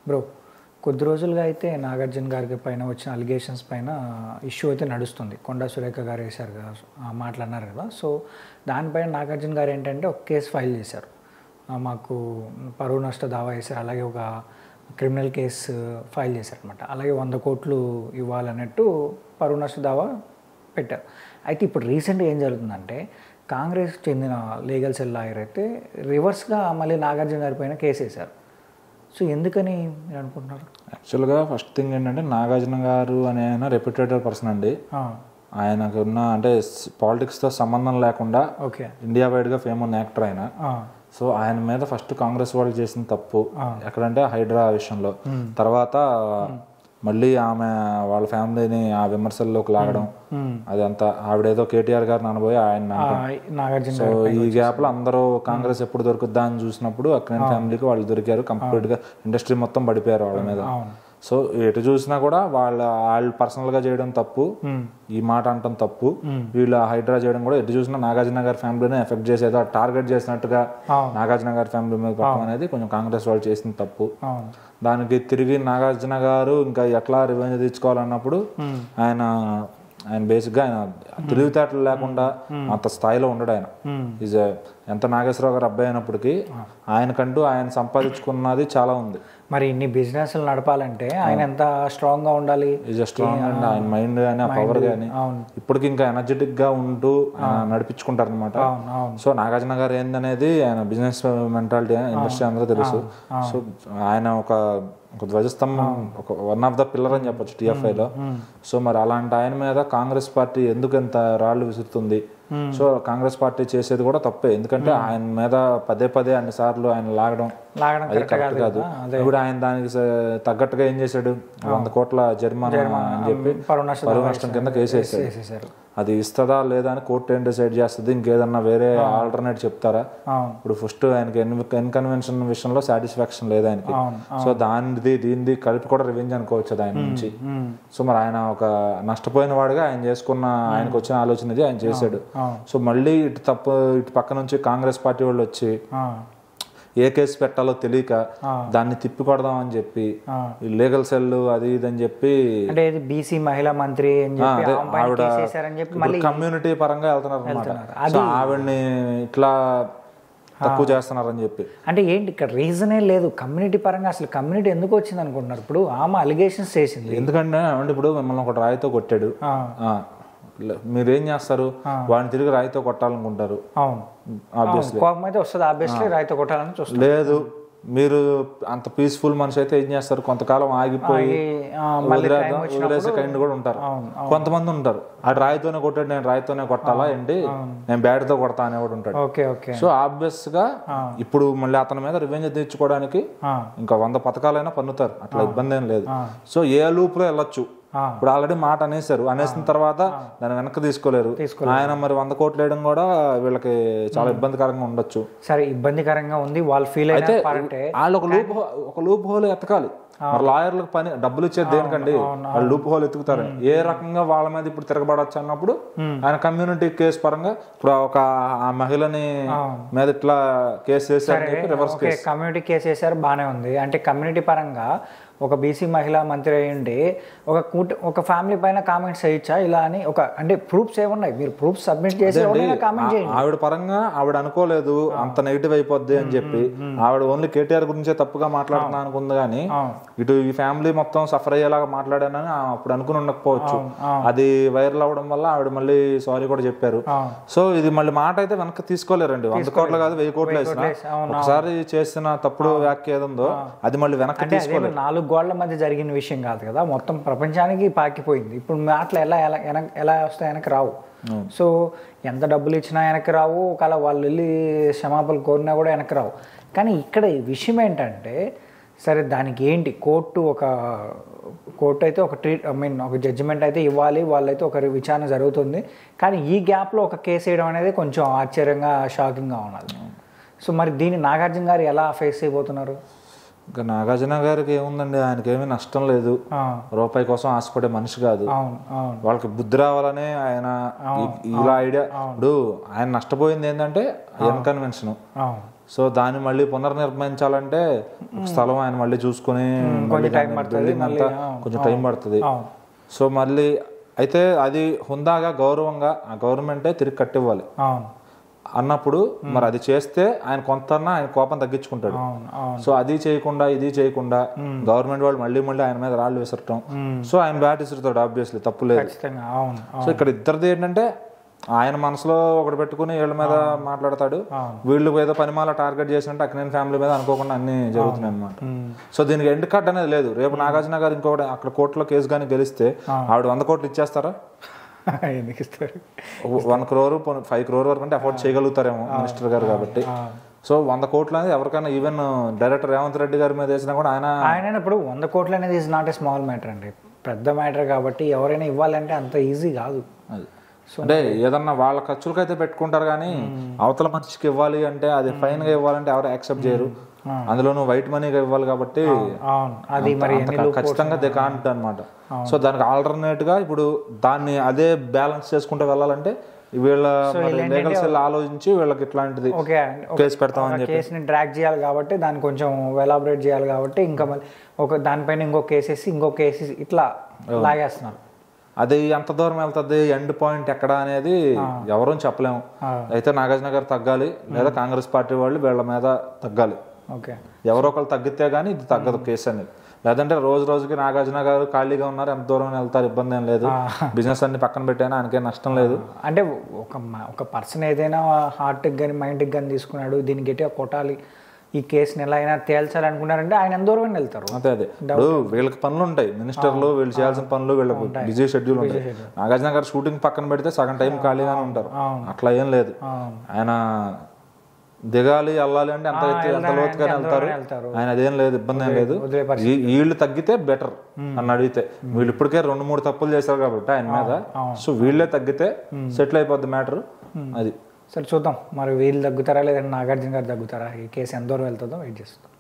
Bro కొద్ది రోజులుగా అయితే నాగార్జున గారి పైన వచ్చిన అలిగేషన్స్ పైన ఇష్యూ అయితే నడుస్తుంది. కొండా సురేఖ గారు వేశారు కదా, మాట్లాడినారు కదా. సో దానిపైన నాగార్జున గారు ఏంటంటే ఒక కేసు ఫైల్ చేశారు. మాకు పరువు నష్ట దావా వేశారు, అలాగే ఒక క్రిమినల్ కేసు ఫైల్ చేశారనమాట. అలాగే 100 కోట్లు ఇవ్వాలన్నట్టు పరువు నష్ట దావా పెట్టారు. అయితే ఇప్పుడు రీసెంట్గా ఏం జరుగుతుందంటే కాంగ్రెస్ చెందిన లీగల్ సెల్ లాయర్ అయితే రివర్స్గా మళ్ళీ నాగార్జున గారి పైన కేసు వేశారు. సో ఎందుకని మీరు అనుకుంటున్నారు? యాక్చువల్గా ఫస్ట్ థింగ్ ఏంటంటే నాగార్జున గారు అనే ఆయన రెప్యూటెడ్ పర్సన్ అండి. ఆయనకు ఉన్న అంటే పాలిటిక్స్తో సంబంధం లేకుండా ఓకే ఇండియా వైడ్గా ఫేమ్ ఉన్న యాక్టర్ ఆయన. సో ఆయన మీద ఫస్ట్ కాంగ్రెస్ వాళ్ళు చేసిన తప్పు ఎక్కడంటే హైడ్రా విషయంలో, తర్వాత మళ్ళీ ఆమె వాళ్ళ ఫ్యామిలీని ఆ విమర్శల్లోకి లాగడం, అదంతా ఆవిడేదో కేటీఆర్ గారిని అనబోయి ఆయన. సో ఈ గ్యాప్ లో అందరూ కాంగ్రెస్ ఎప్పుడు దొరుకుద్దా అని చూసినప్పుడు అక్కినేని ఫ్యామిలీకి వాళ్ళు దొరికారు. కంప్లీట్ గా ఇండస్ట్రీ మొత్తం పడిపోయారు వాళ్ళ మీద. సో ఎటు చూసినా కూడా వాళ్ళు పర్సనల్ గా చేయడం తప్పు, ఈ మాట అంటాం తప్పు, వీళ్ళు హైడ్రా చేయడం కూడా ఎటు చూసినా నాగార్జున గారి ఫ్యామిలీని ఎఫెక్ట్ చేసేదో టార్గెట్ చేసినట్టుగా నాగార్జున గారి ఫ్యామిలీ మీద పడడం అనేది కొంచెం కాంగ్రెస్ వాళ్ళు చేసిన తప్పు. దానికి తిరిగి నాగార్జున గారు ఇంకా ఎట్లా రివెంజ్ తీర్చుకోవాలన్నప్పుడు ఆయన బేసిక్గా ఆయన తెలివితేటలు లేకుండా అంత స్థాయిలో ఉండడు. ఆయన ఈజ్ ఎంత నాగేశ్వరరావు గారు అబ్బాయి అయినప్పటికీ ఆయనకంటూ ఆయన సంపాదించుకున్నది చాలా ఉంది. మరి ఇన్ని బిజినెస్లు నడపాలంటే ఆయన ఎంత స్ట్రాంగ్ గా ఉండాలి? ఈజ్ స్ట్రాంగ్ అండ్ ఆయన మైండ్ కానీ ఆ పవర్ కానీ ఇప్పటికి ఇంకా ఎనర్జెటిక్ గా ఉంటూ నడిపించుకుంటారు అనమాట. సో నాగార్జున గారు ఏందనేది ఆయన బిజినెస్ మెంటాలిటీ ఇండస్ట్రీ అందరూ తెలుసు. సో ఆయన ఒక ధ్వజస్తంభం, ఒక వన్ ఆఫ్ ద పిల్లర్ అని చెప్పొచ్చు టీఎఫ్ఐలో. సో మరి అలాంటి ఆయన మీద కాంగ్రెస్ పార్టీ ఎందుకు ఎంత రాళ్లు విసురుతుంది? సో కాంగ్రెస్ పార్టీ చేసేది కూడా తప్పే, ఎందుకంటే ఆయన మీద పదే అన్ని సార్లు ఆయన లాగడం అది కరెక్ట్ కాదు. ఇప్పుడు ఆయన దానికి తగ్గట్టుగా ఏం చేశాడు, 100 కోట్ల జరిమానా అని చెప్పి పరువు నష్టం కింద కేసు వేసాడు. అది ఇస్తుందా లేదా అని కోర్టు ఏం డిసైడ్ చేస్తుంది, ఇంకేదన్నా వేరే ఆల్టర్నేట్ చెప్తారా? ఇప్పుడు ఫస్ట్ ఆయనకి ఇన్కన్వెన్షన్ విషయంలో సాటిస్ఫాక్షన్ లేదు ఆయనకి. సో దీనిది కలిపి కూడా రివెంజ్ అనుకోవచ్చు అది ఆయన నుంచి. సో మరి ఆయన ఒక నష్టపోయిన వాడుగా ఆయన చేసుకున్న, ఆయనకు వచ్చిన ఆలోచన ఇది ఆయన చేశాడు. సో మళ్ళీ ఇటు పక్క నుంచి కాంగ్రెస్ పార్టీ వాళ్ళు వచ్చి ఏ కేసు పెట్టాలో తెలియక దాన్ని తిప్పి కొడదాం అని చెప్పి లీగల్ సెల్ అది ఇది అని చెప్పి, అంటే బీసీ మహిళా మంత్రి ఆవిడ కమ్యూనిటీ పరంగా వెళ్తున్నారు అనమాట. సో ఆవిడ్ని ఇట్లా తక్కువ చేస్తున్నారని చెప్పి, అంటే ఏంటి ఇక్కడ రీజనే లేదు కమ్యూనిటీ పరంగా. అసలు కమ్యూనిటీ ఎందుకు వచ్చింది అనుకుంటున్నారు? ఇప్పుడు ఆమె అలిగేషన్స్ చేసింది ఎందుకంటే ఇప్పుడు మిమ్మల్ని ఒక రాయితో కొట్టాడు, మీరేం చేస్తారు, వాడిని తిరిగి రాయితో కొట్టాలనుకుంటారు. లేదు మీరు అంత పీస్ఫుల్ మనిషి అయితే ఏం చేస్తారు, కొంతకాలం ఆగిపోయి వదిలేసే కైండ్ కూడా ఉంటారు. కొంతమంది ఉంటారు ఆ రాయితోనే కొట్టాడు, నేను రాయితోనే కొట్టాలా ఏంటి, నేను బ్యాట్ తో కొడతా అనేవాడు ఉంటాడు. సో ఆబ్వియస్ గా ఇప్పుడు మళ్ళీ అతని మీద రివెంజ్ తీర్చుకోవడానికి ఇంకా 100 పథకాలైనా పన్నుతారు, అట్లా ఇబ్బంది ఏం లేదు. సో ఏ లూప్ లో వెళ్ళొచ్చు. ఇప్పుడు ఆల్రెడీ మాట అనేసిన తర్వాత దాన్ని వెనక్కి తీసుకోలేరు. ఆయన మరి 100 కోట్లు వేయడం కూడా వీళ్ళకి చాలా ఇబ్బందికరంగా ఉండొచ్చు. సరే ఇబ్బందికరంగా ఉంది, వాళ్ళు ఫీల్ అయితే వాళ్ళు ఒక లూప్ హోల్ ఎతకాలి. మరి లాయర్లకు పని డబ్బులు ఇచ్చేది దేనికండి, వాళ్ళు లూప్ హోల్ ఎత్తుకుతారు. ఏ రకంగా వాళ్ళ మీద ఇప్పుడు తిరగబడచ్చు అన్నప్పుడు ఆయన కమ్యూనిటీ కేసు పరంగా ఇప్పుడు ఒక ఆ మహిళని మీద ఇట్లా కేసు వేసారు, రివర్స్ కేసు కమ్యూనిటీ కేసు వేసారు, బానే ఉంది. అంటే కమ్యూనిటీ పరంగా ఒక బీసీ మహిళా మంత్రి అయ్యండి ఒక ఫ్యామిలీ పైన కామెంట్స్ చేయొచ్చా ఇలా అని? అంటే ప్రూఫ్స్ ఏమున్నాయి, మీరు ప్రూఫ్స్ సబ్మిట్ చేసి కామెంట్ చేయండి. ఆవిడ పరంగా ఆవిడ అనుకోలేదు అంత నెగిటివ్ అయిపోద్ది అని చెప్పి, ఆవిడ ఓన్లీ కేటీఆర్ గురించే తప్పుగా మాట్లాడుతున్నా అనుకుంది కానీ ఇటు ఈ ఫ్యామిలీ మొత్తం సఫర్ అయ్యేలాగా మాట్లాడానని అప్పుడు అనుకుని ఉండకపోవచ్చు. అది వైరల్ అవ్వడం వల్ల ఆవిడ మళ్ళీ సారీ కూడా చెప్పారు. సో ఇది మళ్ళీ మాట అయితే వెనక్కి తీసుకోలేరండి. 100 కోట్లు కాదు 1000 కోట్లు వేసిన ఒకసారి చేసిన తప్పుడు వ్యాఖ్య ఏదో అది మళ్ళీ వెనక్కి తీసుకోలేదు. 4 గోళ్ల మధ్య జరిగిన విషయం కాదు కదా, మొత్తం ప్రపంచానికి పాకిపోయింది. ఇప్పుడు మాటలు ఎలా వస్తాయి, వెనక్కి రావు. సో ఎంత డబ్బులు ఇచ్చినా వెనక్కి రావు, ఒకవేళ వాళ్ళు వెళ్ళి క్షమాపణలు కోరినా కూడా వెనక్కి రావు. కానీ ఇక్కడ విషయం ఏంటంటే, సరే దానికి ఏంటి కోర్టు అయితే ఒక జడ్జిమెంట్ అయితే ఇవ్వాలి, వాళ్ళైతే ఒక విచారణ జరుగుతుంది. కానీ ఈ గ్యాప్లో ఒక కేసు వేయడం అనేది కొంచెం ఆశ్చర్యంగా షాకింగ్గా ఉన్నది. సో మరి దీన్ని నాగార్జున గారు ఎలా ఫేస్ అయిపోతున్నారు? ఇంకా నాగార్జున గారికి ఏముందండి, ఆయనకేమీ నష్టం లేదు, రూపాయి కోసం ఆశపడే మనిషి కాదు. వాళ్ళకి బుద్ధి రావాలనే ఆయన ఇలా ఐడియా. ఇప్పుడు ఆయన నష్టపోయింది ఏంటంటే ఇన్కన్వెన్షన్. సో దాన్ని మళ్ళీ పునర్నిర్మించాలంటే ఒక స్థలం ఆయన మళ్ళీ చూసుకుని బిల్డింగ్ అంతా కొంచెం టైం పడుతుంది. సో మళ్ళీ అయితే అది హుందాగా గౌరవంగా ఆ గవర్నమెంటే తిరిగి కట్టివ్వాలి అన్నప్పుడు మరి అది చేస్తే ఆయన కొంత ఆయన కోపం తగ్గించుకుంటాడు. సో అది చేయకుండా ఇది చేయకుండా గవర్నమెంట్ వాళ్ళు మళ్ళీ మళ్ళీ ఆయన మీద రాళ్ళు విసరటం, సో ఆయన బ్యాట్ విసురుతాడు, ఆబ్వియస్లీ తప్పు లేదు. సో ఇక్కడ ఇద్దరిది ఏంటంటే ఆయన మనసులో ఒకటి పెట్టుకుని వీళ్ళ మీద మాట్లాడతాడు, వీళ్ళు ఏదో పనిమాల టార్గెట్ చేసినట్టు అక్కినేని ఫ్యామిలీ మీద అనుకోకుండా అన్ని జరుగుతున్నాయి అనమాట. సో దీనికి ఎండ్ కట్ అనేది లేదు. రేపు నాగార్జున గారు ఇంకొకటి అక్కడ కోర్టులో కేసు కానీ గెలిస్తే ఆవిడ 100 కోట్లు ఇచ్చేస్తారా? 1 crore 5 crore వరకు అంటే అఫోర్డ్ చేయగలుగుతారేమో మినిస్టర్ గారు కాబట్టి. సో 100 కోట్లు అనేది ఎవరికైనా ఈవెన్ డైరెక్టర్ రేవంత్ రెడ్డి గారి మీద వేసినా కూడా ఆయన ఇప్పుడు 100 కోట్లు అనేది is not a small matter అండి, పెద్ద మ్యాటర్ కాబట్టి ఎవరైనా ఇవ్వాలంటే అంత ఈజీ కాదు. అంటే ఏదన్నా వాళ్ళ ఖర్చులకైతే పెట్టుకుంటారు కానీ అవతల మనిషికి ఇవ్వాలి అంటే అది ఫైన్ గా ఇవ్వాలంటే ఎవరు యాక్సెప్ట్ చేయరు. అందులోనూ వైట్ మనీగా ఇవ్వాలి కాబట్టి ఖచ్చితంగా దే కాంట్ అనమాట. సో దానికి ఆల్టర్నేట్ గా ఇప్పుడు దాన్ని అదే బ్యాలెన్స్ చేసుకుంటూ వెళ్ళాలంటే వీళ్ళ లీగల్ సెల్ ఆలోచించి వీళ్ళకి ఇట్లాంటిది కేసు పెడతామని చెప్పి కేసుని డ్రాగ్ చేయాలి కాబట్టి దాన్ని కొంచెం ఎలాబరేట్ చేయాలి కాబట్టి ఇంకా మళ్ళీ ఒక దానిపైన ఇంకో కేసేసి ఇంకో కేసు ఇట్లా లాగేస్తున్నారు. అది ఎంత దూరం వెళ్తుంది, ఎండ్ పాయింట్ ఎక్కడ అనేది ఎవరూ చెప్పలేము. అయితే నాగార్జున గారు తగ్గాలి, లేదా కాంగ్రెస్ పార్టీ వాళ్ళు వీళ్ళ మీద తగ్గాలి. ఎవరో ఒకళ్ళు తగ్గితే గానీ ఇది తగ్గదు కేసు అనేది. లేదంటే రోజు రోజుకి నాగార్జున గారు ఖాళీగా ఉన్నారు, ఎంత దూరం వెళ్తారు, ఇబ్బంది ఏం లేదు, బిజినెస్ అన్ని పక్కన పెట్టైనా ఆయనకేం నష్టం లేదు. అంటే ఒక పర్సన్ ఏదైనా హార్ట్కి కానీ మైండ్కి కానీ తీసుకున్నాడు, దీన్ని గట్టిగా కొట్టాలి, ఈ కేసుని ఎలా అయినా తేల్చాలనుకున్నారంటే ఆయన ఎంత దూరం వెళ్తారు. అదే ఇప్పుడు వీళ్ళకి పనులు ఉంటాయి, మినిస్టర్లు వీళ్ళు చేయాల్సిన పనులు, వీళ్ళకి బిజీ షెడ్యూల్ ఉంటాయి. నాగార్జున గారు షూటింగ్ పక్కన పెడితే సగం టైం ఖాళీగానే ఉంటారు. అట్లా ఏం లేదు, ఆయన దిగాలి వెళ్ళాలి అంటే ఎంత లోతుగానే వెళ్తారు. ఆయన అదేం లేదు, ఇబ్బంది ఏం లేదు. వీళ్ళు తగ్గితే బెటర్ అని అడిగితే వీళ్ళు ఇప్పటికే 2-3 తప్పులు చేశారు కాబట్టి ఆయన మీద. సో వీళ్ళే తగ్గితే సెటిల్ అయిపోద్ది మ్యాటర్. అది సరే చూద్దాం మరి వీళ్ళు తగ్గుతారా లేదంటే నాగార్జున గారు తగ్గుతారా, ఈ కేసు ఎంత దూరం వెళ్తుందో వెయిట్ చేస్తాం.